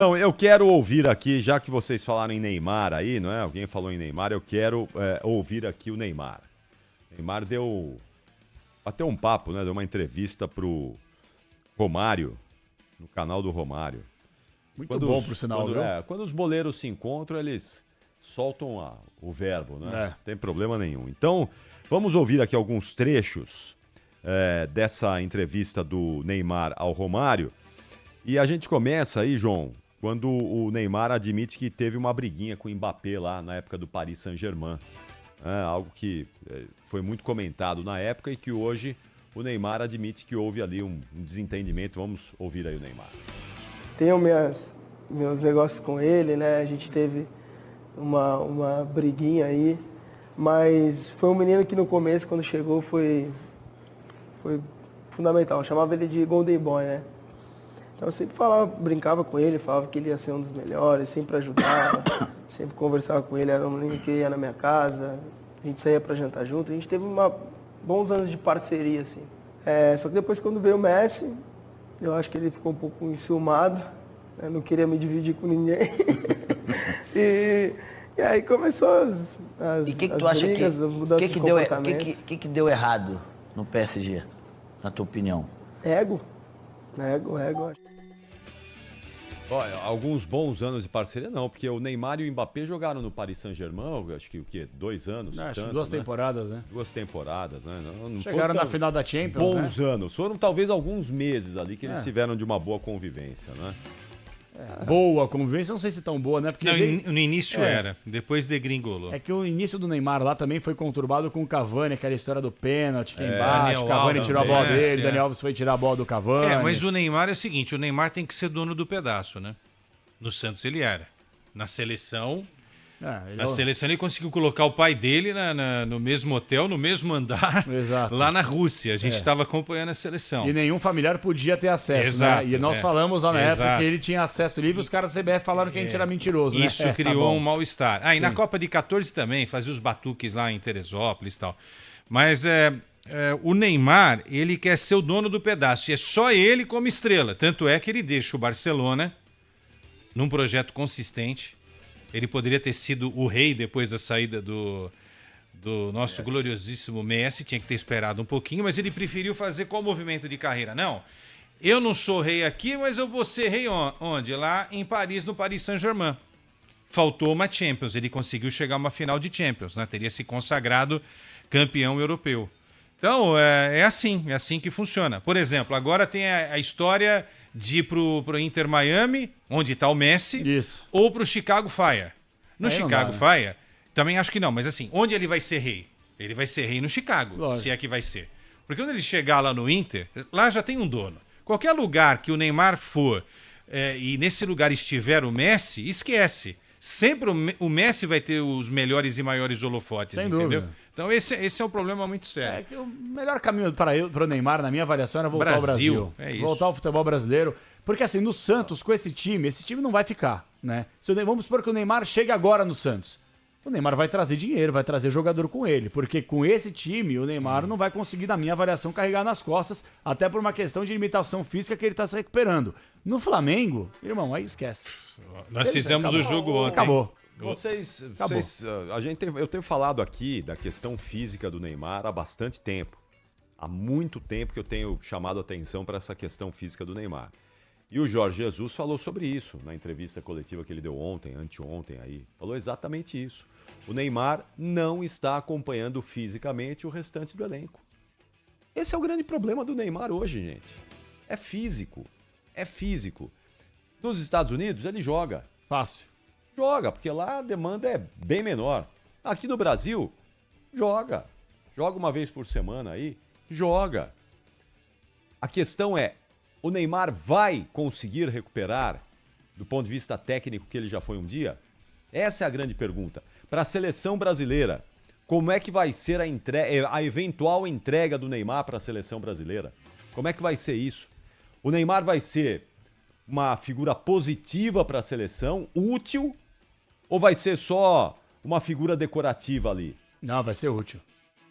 Não, eu quero ouvir aqui, já que vocês falaram em Neymar aí, não é? Alguém falou em Neymar, eu quero ouvir aqui o Neymar. Neymar bateu um papo, né? Deu uma entrevista pro Romário, no canal do Romário. Muito bom pro sinal, viu? Quando os boleiros se encontram, eles soltam o verbo, né? É. Não tem problema nenhum. Então, vamos ouvir aqui alguns trechos dessa entrevista do Neymar ao Romário. E a gente começa aí, João, quando o Neymar admite que teve uma briguinha com o Mbappé lá na época do Paris Saint-Germain. Algo que foi muito comentado na época e que hoje o Neymar admite que houve ali um desentendimento. Vamos ouvir aí o Neymar. Tenho meus negócios com ele, né? A gente teve uma briguinha aí, mas foi um menino que no começo, quando chegou, foi fundamental. Eu chamava ele de Golden Boy, né? Então eu sempre brincava com ele, falava que ele ia ser um dos melhores, sempre ajudava, sempre conversava com ele, era um menino que ia na minha casa, a gente saía pra jantar junto, a gente teve bons anos de parceria, assim. Só que depois, quando veio o Messi, eu acho que ele ficou um pouco enciumado, né? Não queria me dividir com ninguém. e aí começou as E o que tu as acha brigas, que, a mudança de comportamento. que deu errado no PSG, na tua opinião? Ego, acho. Olha, alguns bons anos de parceria não, porque o Neymar e o Mbappé jogaram no Paris Saint-Germain, acho que o quê? 2 anos? Acho tanto, 2 né? temporadas, né? 2 temporadas, né? Não Chegaram foram na final da Champions, bons né? anos, foram talvez alguns meses ali que eles tiveram de uma boa convivência, né? Boa convivência, não sei se tão boa, né? Porque Não, no início era, depois degringolou. É que o início do Neymar lá também foi conturbado com o Cavani, aquela história do pênalti, quem bate, Daniel Cavani Alves, tirou a bola dele, é. Daniel Alves foi tirar a bola do Cavani. Mas o Neymar é o seguinte, o Neymar tem que ser dono do pedaço, né? No Santos ele era. Na seleção... Na seleção ele conseguiu colocar o pai dele no mesmo hotel, no mesmo andar, Exato. lá na Rússia. A gente estava acompanhando a seleção. E nenhum familiar podia ter acesso, Exato, né? E nós falamos lá na época Exato. que ele tinha acesso livre, os caras da CBF falaram que a gente era mentiroso, né? Isso criou um mal-estar. E na Sim. Copa de 14 também, fazia os batuques lá em Teresópolis e tal. Mas o Neymar, ele quer ser o dono do pedaço. E é só ele como estrela. Tanto é que ele deixa o Barcelona num projeto consistente. Ele poderia ter sido o rei depois da saída do nosso gloriosíssimo Messi. Tinha que ter esperado um pouquinho, mas ele preferiu fazer qual movimento de carreira? Não, eu não sou rei aqui, mas eu vou ser rei onde? Lá em Paris, no Paris Saint-Germain. Faltou uma Champions, ele conseguiu chegar a uma final de Champions, né? Teria se consagrado campeão europeu. Então, é assim que funciona. Por exemplo, agora tem a história de ir pro Inter Miami, onde está o Messi, Isso. ou pro Chicago Fire. No Aí não Chicago dá, Fire, também acho que não, mas assim, onde ele vai ser rei? Ele vai ser rei no Chicago, Lógico. se é que vai ser. Porque quando ele chegar lá no Inter, lá já tem um dono. Qualquer lugar que o Neymar for e nesse lugar estiver o Messi, esquece. Sempre o Messi vai ter os melhores e maiores holofotes, Sem entendeu? dúvida. Então esse é um problema muito sério. É que o melhor caminho para o Neymar, na minha avaliação, era voltar ao Brasil, Brasil. é isso. Voltar ao futebol brasileiro. Porque assim, no Santos, com esse time não vai ficar, né? Vamos supor que o Neymar chegue agora no Santos. O Neymar vai trazer dinheiro, vai trazer jogador com ele. Porque com esse time, o Neymar não vai conseguir, na minha avaliação, carregar nas costas, até por uma questão de limitação física que ele está se recuperando. No Flamengo, irmão, aí esquece. Nós fizemos o jogo ontem. Acabou. Eu tenho falado aqui da questão física do Neymar há bastante tempo. Há muito tempo que eu tenho chamado a atenção para essa questão física do Neymar. E o Jorge Jesus falou sobre isso na entrevista coletiva que ele deu anteontem aí. Falou exatamente isso. O Neymar não está acompanhando fisicamente o restante do elenco. Esse é o grande problema do Neymar hoje, gente. É físico. É físico. Nos Estados Unidos, ele joga. Fácil. Joga, porque lá a demanda é bem menor. Aqui no Brasil, joga. Joga uma vez por semana aí, joga. A questão é, o Neymar vai conseguir recuperar do ponto de vista técnico que ele já foi um dia? Essa é a grande pergunta. Para a seleção brasileira, como é que vai ser a eventual entrega do Neymar para a seleção brasileira? Como é que vai ser isso? O Neymar vai ser uma figura positiva para a seleção, útil, ou vai ser só uma figura decorativa ali? Não, vai ser útil.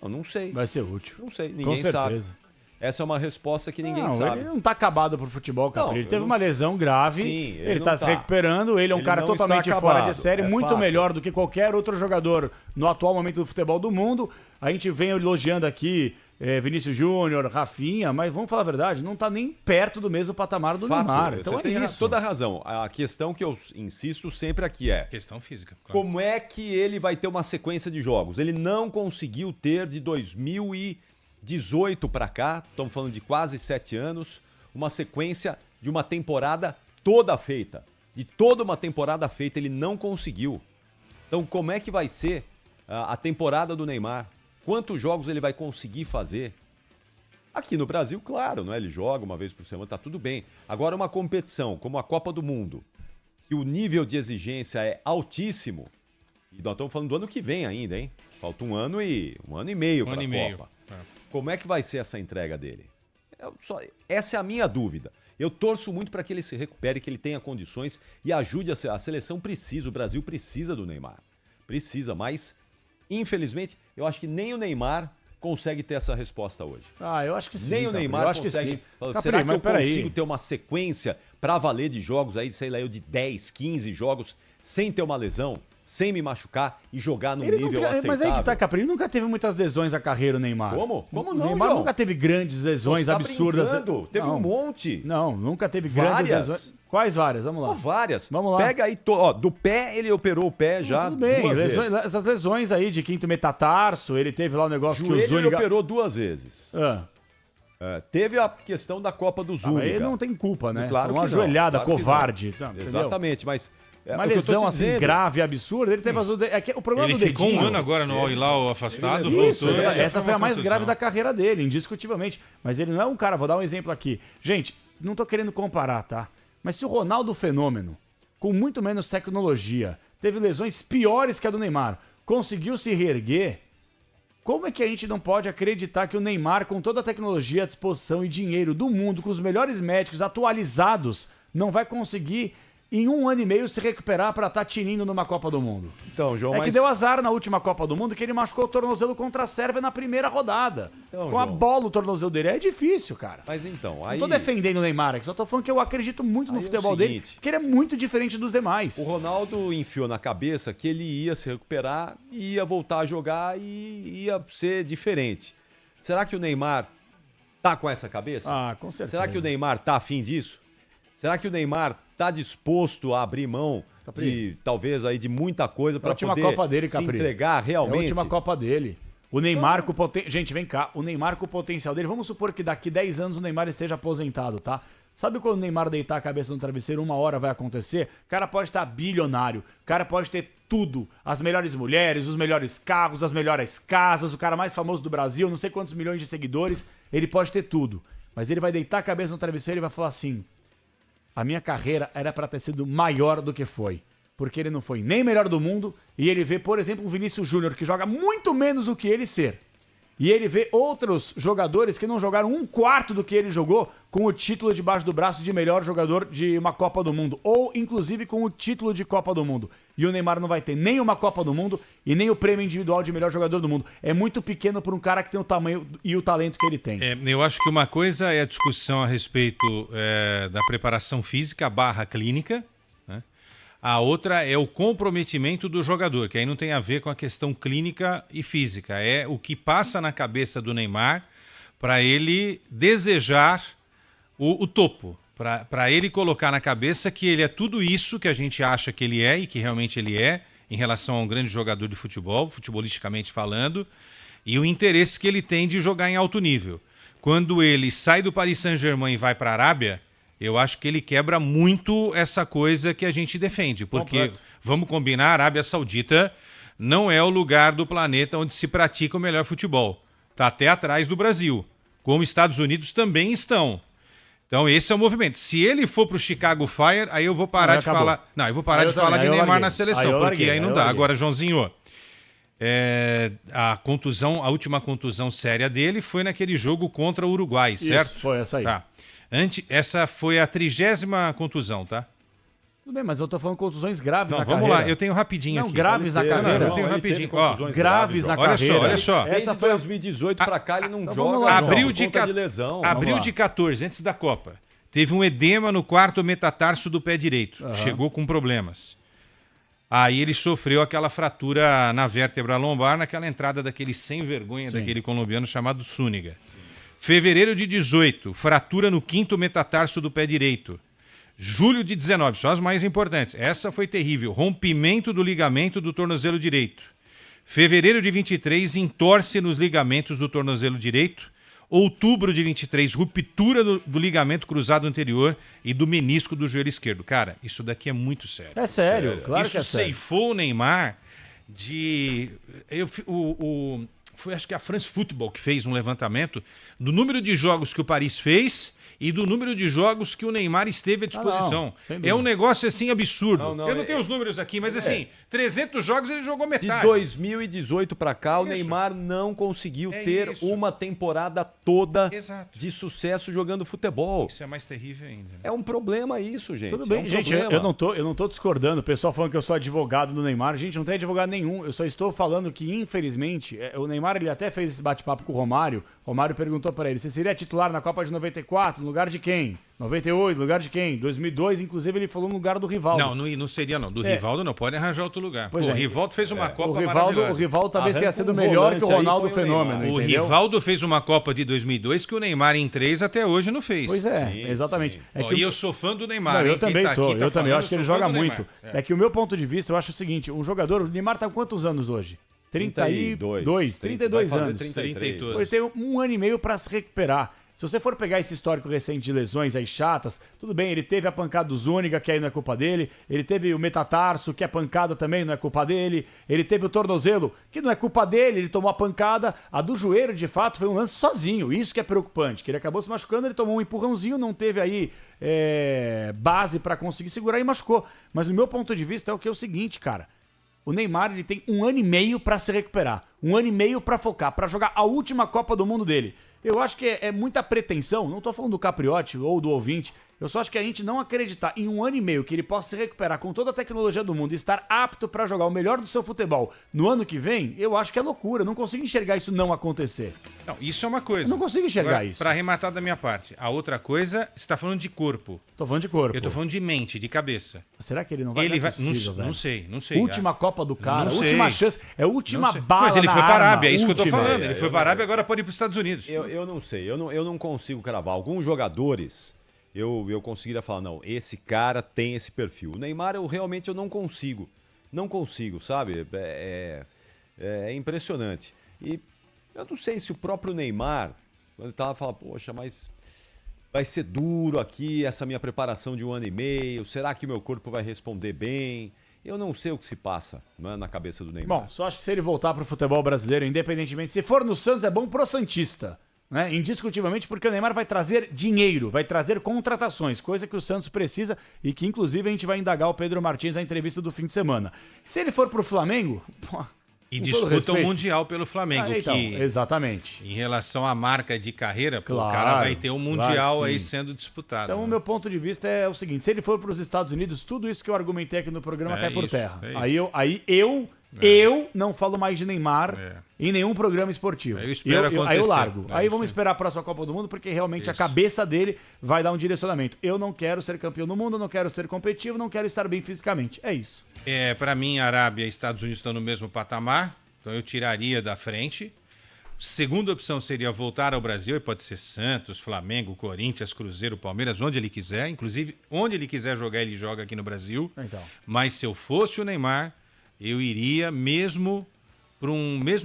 Eu não sei. Vai ser útil. Não sei, Com ninguém sabe. certeza. Essa é uma resposta que ninguém Não, sabe. ele não tá acabado pro futebol, Capri. Não, Ele eu teve não- uma lesão grave. Sim, ele tá se recuperando. Ele é um Ele cara não totalmente está fora de acabado, série, é muito fato. melhor do que qualquer outro jogador no atual momento do futebol do mundo. A gente vem elogiando aqui Vinícius Júnior, Rafinha, mas vamos falar a verdade, não tá nem perto do mesmo patamar do Fato, Neymar. você Então é tem isso. toda a razão. A questão que eu insisto sempre aqui é: Questão física. Claro. como é que ele vai ter uma sequência de jogos? Ele não conseguiu ter de 2018 para cá, estamos falando de quase 7 anos, uma sequência de uma temporada toda feita. De toda uma temporada feita, ele não conseguiu. Então, como é que vai ser a temporada do Neymar? Quantos jogos ele vai conseguir fazer? Aqui no Brasil, claro, não é? Ele joga uma vez por semana, tá tudo bem. Agora, uma competição como a Copa do Mundo, que o nível de exigência é altíssimo, e nós estamos falando do ano que vem ainda, hein? Falta um ano e meio para a Copa. Como é que vai ser essa entrega dele? Essa é a minha dúvida. Eu torço muito para que ele se recupere, que ele tenha condições e ajude a seleção precisa, o Brasil precisa do Neymar. Precisa, mas infelizmente eu acho que nem o Neymar consegue ter essa resposta hoje. Ah, eu acho que sim. Nem o Capri, Neymar eu acho consegue. Que sim. Será Capri, que mas eu peraí. consigo ter uma sequência para valer de jogos aí, sei lá, eu de 10, 15 jogos, sem ter uma lesão, sem me machucar e jogar num nível aceitável? Mas aí que tá, Capri, ele nunca teve muitas lesões na carreira, o Neymar. Como? Como O não, Neymar João? nunca teve grandes lesões Você tá absurdas. brincando? Teve Não. um monte. Não, nunca teve grandes Várias. lesões. Quais várias? Vamos lá. Ó, várias. Vamos lá. Pega aí, ó, do pé ele operou o pé já Tudo bem, duas vezes. essas lesões aí de quinto metatarso, ele teve lá o negócio que o Joelho ele Zúñiga... operou 2 vezes. Ah, Teve a questão da Copa do mas Zúñiga. ele não tem culpa, né? Claro Uma que não, ajoelhada claro que covarde. Tá, entendeu? Exatamente, mas... Uma o que eu tô lesão te assim dizendo- grave, absurda, ele teve o problema Ele do ficou dedinho... um ano agora no Al Hilal afastado, Isso, voltou. essa foi a mais contusão. grave da carreira dele, indiscutivelmente. Mas ele não é um cara, vou dar um exemplo aqui. Gente, não tô querendo comparar, tá? Mas se o Ronaldo Fenômeno, com muito menos tecnologia, teve lesões piores que a do Neymar, conseguiu se reerguer, como é que a gente não pode acreditar que o Neymar, com toda a tecnologia à disposição e dinheiro do mundo, com os melhores médicos atualizados, não vai conseguir, em 1 ano e meio, se recuperar para estar tinindo numa Copa do Mundo? Então, João, É mas... que deu azar na última Copa do Mundo que ele machucou o tornozelo contra a Sérvia na primeira rodada. Então, Com a João. bola o tornozelo dele. É difícil, cara. Mas então, Não aí... tô defendendo o Neymar aqui, só tô falando que eu acredito muito no Aí é o futebol dele, seguinte. que ele é muito diferente dos demais. O Ronaldo enfiou na cabeça que ele ia se recuperar, ia voltar a jogar e ia ser diferente. Será que o Neymar tá com essa cabeça? Ah, com certeza. Será que o Neymar tá afim disso? Será que o Neymar tá disposto a abrir mão de talvez aí de muita coisa para última poder Copa dele, se Capri. entregar É realmente? a última Copa dele. O Neymar com o potencial... Gente, vem cá. O Neymar com o potencial dele... Vamos supor que daqui 10 anos o Neymar esteja aposentado, tá? Sabe quando o Neymar deitar a cabeça no travesseiro, 1 hora vai acontecer? O cara pode estar bilionário. O cara pode ter tudo. As melhores mulheres, os melhores carros, as melhores casas, o cara mais famoso do Brasil, não sei quantos milhões de seguidores. Ele pode ter tudo. Mas ele vai deitar a cabeça no travesseiro e vai falar assim... A minha carreira era para ter sido maior do que foi. Porque ele não foi nem melhor do mundo. E ele vê, por exemplo, o Vinícius Júnior, que joga muito menos do que ele ser. E ele vê outros jogadores que não jogaram 1/4 do que ele jogou com o título debaixo do braço de melhor jogador de uma Copa do Mundo. Ou, inclusive, com o título de Copa do Mundo. E o Neymar não vai ter nem uma Copa do Mundo e nem o prêmio individual de melhor jogador do mundo. É muito pequeno para um cara que tem o tamanho e o talento que ele tem. Eu acho que uma coisa é a discussão a respeito da preparação física / clínica, né? A outra é o comprometimento do jogador, que aí não tem a ver com a questão clínica e física. É o que passa na cabeça do Neymar para ele desejar o topo. Para ele colocar na cabeça que ele é tudo isso que a gente acha que ele é e que realmente ele é, em relação a um grande jogador de futebol, futebolisticamente falando, e o interesse que ele tem de jogar em alto nível. Quando ele sai do Paris Saint-Germain e vai para a Arábia, eu acho que ele quebra muito essa coisa que a gente defende. Porque, Completo. vamos combinar, a Arábia Saudita não é o lugar do planeta onde se pratica o melhor futebol. Está até atrás do Brasil, como Estados Unidos também estão. Então esse é o movimento. Se ele for para o Chicago Fire, aí eu vou parar de acabou. falar... Não, eu vou parar Aí de eu também, falar de aí eu Neymar larguei. na seleção, Aí eu porque larguei, aí não aí eu dá. larguei. Agora, Joãozinho... a última contusão séria dele foi naquele jogo contra o Uruguai, certo? Isso, foi essa aí. Tá. Essa foi a 30ª contusão, tá? Tudo bem, mas eu tô falando contusões graves Não, na vamos carreira. lá, eu tenho rapidinho Não, aqui. graves na Ele teve, carreira. eu tenho ele rapidinho. teve Ó, contusões graves na João. Olha só, carreira. olha só. Desde Essa foi 2018 pra cá ele não então joga. vamos lá, João, Abril por de conta ca- de lesão. Abril lá. de 14, antes da Copa. Teve um edema no quarto metatarso do pé direito. Chegou com problemas. Aí ele sofreu aquela fratura na vértebra lombar, naquela entrada daquele sem vergonha daquele colombiano chamado Zúñiga. Fevereiro de 18, fratura no quinto metatarso do pé direito. Julho de 19, só as mais importantes. Essa foi terrível. Rompimento do ligamento do tornozelo direito. Fevereiro de 23, entorse nos ligamentos do tornozelo direito. Outubro de 23, ruptura do ligamento cruzado anterior e do menisco do joelho esquerdo. Cara, isso daqui é muito sério. É sério, claro Isso que é sério. ceifou o Neymar de... Foi acho que a France Football que fez um levantamento do número de jogos que o Paris fez e do número de jogos que o Neymar esteve à disposição. sem dúvida. É um negócio assim absurdo. Não, Eu não tenho os números aqui, mas assim, 300 jogos ele jogou De metade. 2018 pra cá, o Isso. Neymar não conseguiu É ter isso. uma temporada toda Exato. de sucesso jogando futebol. Isso é mais terrível ainda. né? É um problema isso, gente. Tudo É bem, um gente, problema. eu não tô discordando. O pessoal falando que eu sou advogado do Neymar. Gente, não tem advogado nenhum. Eu só estou falando que, infelizmente, o Neymar ele até fez esse bate-papo com o Romário. O Romário perguntou pra ele, você seria titular na Copa de 94, no lugar de quem? 98, no lugar de quem? 2002, inclusive, ele falou no lugar do Rivaldo. Não seria não. Do Rivaldo não, pode arranjar outro lugar. Pois Pô, é. O Rivaldo fez uma Copa O Rivaldo maravilhosa. talvez tenha Arranca sido um melhor que o volante aí, Ronaldo põe o Fenômeno, Neymar. O entendeu? Rivaldo fez uma Copa de 2002 que o Neymar em 3 até hoje não fez. Pois é, Sim, exatamente. sim. É Ó, que e o- eu sou fã do Neymar. Não, hein? eu Quem também tá sou, aqui tá eu também. Eu falando, acho que ele sou fã joga do muito. Neymar. É que o meu ponto de vista, eu acho o seguinte, um jogador, o Neymar tá com quantos anos hoje? 32 Vai fazer anos. 33. 32. Ele tem um ano e meio pra se recuperar. Se você for pegar esse histórico recente de lesões aí chatas, tudo bem, ele teve a pancada do Zúñiga, que aí não é culpa dele, ele teve o metatarso, que é pancada também, não é culpa dele, ele teve o tornozelo, que não é culpa dele, ele tomou a pancada, a do joelho, de fato, foi um lance sozinho, isso que é preocupante, que ele acabou se machucando, ele tomou um empurrãozinho, não teve aí base pra conseguir segurar e machucou. Mas o meu ponto de vista é o que é o seguinte, cara, o Neymar ele tem um ano e meio pra se recuperar, um ano e meio pra focar, pra jogar a última Copa do Mundo dele. Eu acho que é muita pretensão, não tô falando do Capriotti ou do ouvinte, eu só acho que a gente não acreditar em um ano e meio que ele possa se recuperar com toda a tecnologia do mundo e estar apto pra jogar o melhor do seu futebol no ano que vem, eu acho que é loucura, eu não consigo enxergar isso não acontecer. Não, isso é uma coisa. Eu não consigo enxergar isso. Para arrematar da minha parte. A outra coisa, você está falando de corpo. Tô falando de corpo. Eu tô falando de mente, de cabeça. Será que ele não vai? Ele Não é vai. possível, velho. Não sei, não sei. Última Copa do cara, Não sei. última chance, é a última Não sei. bala Mas ele na foi para a arma, Arábia, é isso que eu tô última. falando. Ele foi para a Arábia, agora pode ir para os Estados Unidos. Eu não sei, eu não consigo cravar. Alguns jogadores, eu conseguiria falar, não, esse cara tem esse perfil. O Neymar, eu não consigo. Não consigo, sabe? É impressionante. E eu não sei se o próprio Neymar, quando ele tava falando, poxa, mas vai ser duro aqui essa minha preparação de um ano e meio, será que o meu corpo vai responder bem? Eu não sei o que se passa, né, na cabeça do Neymar. Bom, só acho que se ele voltar pro futebol brasileiro, independentemente, se for no Santos, é bom pro Santista. Né? Indiscutivelmente, porque o Neymar vai trazer dinheiro, vai trazer contratações, coisa que o Santos precisa e que, inclusive, a gente vai indagar o Pedro Martins na entrevista do fim de semana. Se ele for pro Flamengo, pô, E com todo disputa o respeito. Mundial pelo Flamengo, Então, que exatamente. em relação à marca de carreira, pô, o Claro, cara vai ter um Mundial claro que aí sim. sendo disputado. Então, né? o meu ponto de vista é o seguinte: se ele for para os Estados Unidos, tudo isso que eu argumentei aqui no programa É cai por isso, terra. é Aí eu não falo mais de Neymar em nenhum programa esportivo. Eu espero aí eu acontecer. largo. É Aí isso vamos aí. esperar a próxima Copa do Mundo, porque realmente a Isso. cabeça dele vai dar um direcionamento. Eu não quero ser campeão do mundo, não quero ser competitivo, não quero estar bem fisicamente. É isso. Para mim, Arábia e Estados Unidos estão no mesmo patamar, então eu tiraria da frente. Segunda opção seria voltar ao Brasil, e pode ser Santos, Flamengo, Corinthians, Cruzeiro, Palmeiras, onde ele quiser. Inclusive, onde ele quiser jogar, ele joga aqui no Brasil. Então. Mas se eu fosse o Neymar, eu iria mesmo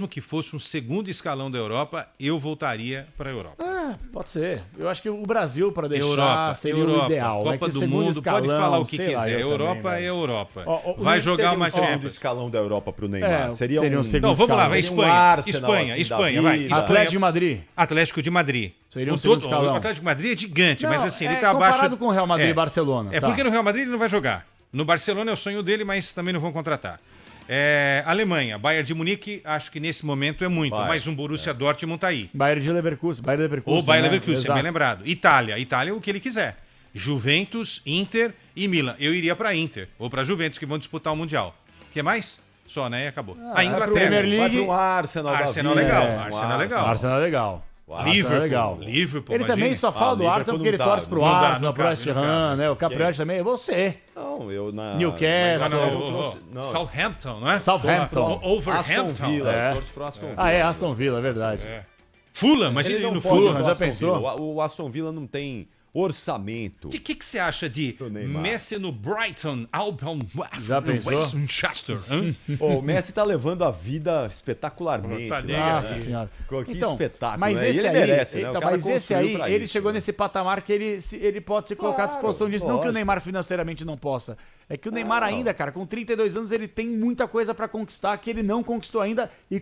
que fosse um segundo escalão da Europa, eu voltaria para a Europa. Pode ser. Eu acho que o Brasil, para deixar, Europa, seria Europa, o ideal. Copa né? Que do segundo Mundo, pode escalão, falar o que sei lá, quiser. eu Europa também, é velho. Europa. Ó, o Vai Neymar jogar uma segundo Champions. escalão da Europa pro Neymar. Seria seria um um segundo Não, vamos lá, vai escalão. Seria um Espanha. Arsenal, Espanha, assim, Espanha, da vai. vida. Atlético de Madrid. Atlético de Madrid. Seria um O segundo todo- escalão. O Atlético de Madrid é gigante, mas Não, assim, ele é tá abaixo. comparado com o Real Madrid e Barcelona, É tá. porque no Real Madrid ele não vai jogar. No Barcelona é o sonho dele, mas também não vão contratar. Alemanha, Bayern de Munique, acho que nesse momento é muito, Vai, mas um Borussia Dortmund tá aí. Bayern de Leverkusen. Ou Bayern né? Leverkusen, Exato. bem lembrado. Itália, o que ele quiser. Juventus, Inter e Milan. Eu iria para Inter ou para Juventus, que vão disputar o Mundial. O que mais? Só, né? E acabou. A Inglaterra. Premier Vai League. pro Arsenal da Arsenal vida. legal, Um Arsenal legal. Arsenal é legal. Liverpool, legal. Liverpool, Ele imagine. também só fala do Liverpool Arsenal porque ele não dá, torce pro não dá, Arsenal, não pro cabe, West não cabe. Ham, né? O Capriati também é você. Não, eu na... Newcastle. Não, eu trouxe- não. Southampton, não é? Southampton. Overhampton. Aston Villa. É. Eu torço pro Aston Villa. Ah, é Aston Villa, é verdade. Fulham, imagina Ele ele não no pode Fulham. ir pro já Aston pensou? Villa. O Aston Villa não tem orçamento. O que você acha de Neymar. Messi no Brighton, Albion, Já no pensou? Westminster? Hã? Pô, o Messi tá levando a vida espetacularmente. Tá né? nega, Nossa né? senhora. Que Então, espetáculo, mas né? E esse ele aí, merece, né? O então, cara mas esse construiu aí, pra ele isso, chegou né? nesse patamar que ele pode se colocar à Claro, disposição disso. Não que o lógico. Neymar financeiramente não possa. É que o Neymar ainda, cara, com 32 anos, ele tem muita coisa pra conquistar que ele não conquistou ainda e